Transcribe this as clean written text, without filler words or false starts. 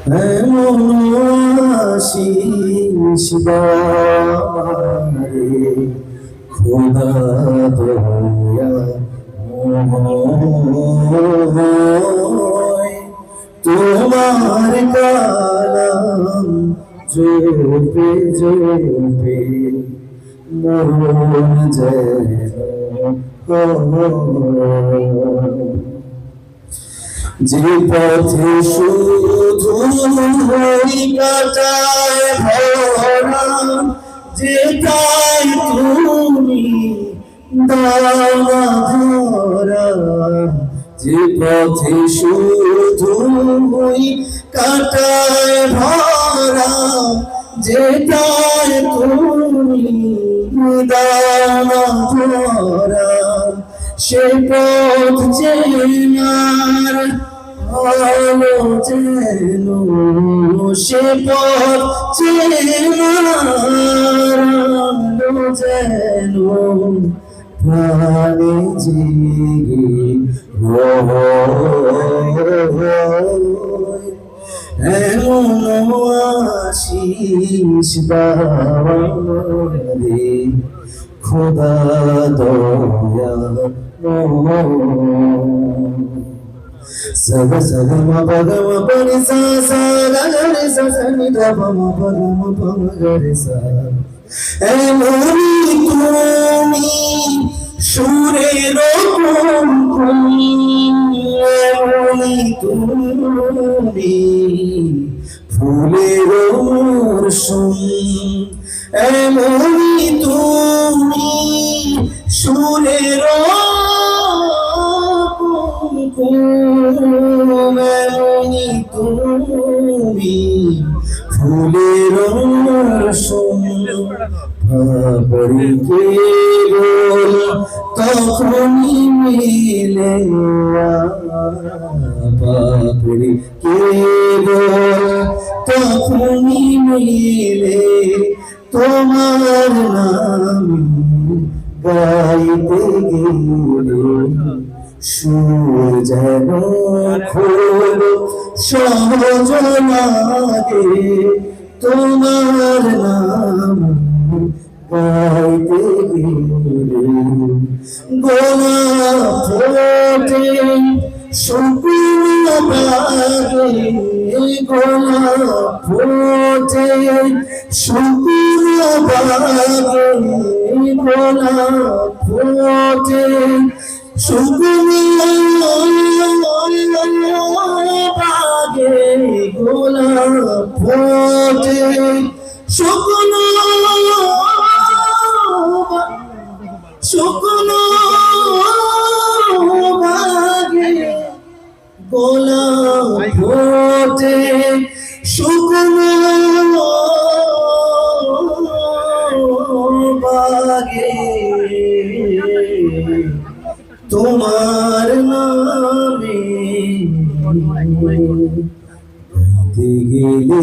এমন আশিস বারে খোদা দয়া তোমার কালাম জপে জপে মরণ যেন যে পথে শুধু হরি কাটায় ভরা যেটাই তুমি দাও না ধরা যে পথে শুধু হরি কাটায় ভরা যেটাই তুমি দাও না ধরা সে পথ চেনার আলো যেন সে পথ চেনার আলো যেন প্রাণে জেগে এমন আশিস বারে খোদা দয়া saga saga ma pa ga ma pa ni sa sa ga ga ni sa sa ni da pa ma pa ga re sa এমনি তুমি সুরের এমনি তুমি ফুলের মরশুম এমনি তুমি সুরের এমনি তুমি ফুলের মরশুম পাপড়ি কেবল তখনই মিলে পাপড়ি কেবল তখনই মিলে তোমার নাম গাইতে গেলে সুর যেন খোল সহজ লাগে তোমার নাম গাইতে গেলে গোলাপ ফোটে শুকনো বাগে গোলাপ ফোটে শুকনো বাগে গোলাপ ফোটে শুকনো বাগে গোলাপ ফোটে শুকনো শুকনো বাগে গোলাপ ফোটে শুকনো বাগে তোমার নামে গাইতে গেলে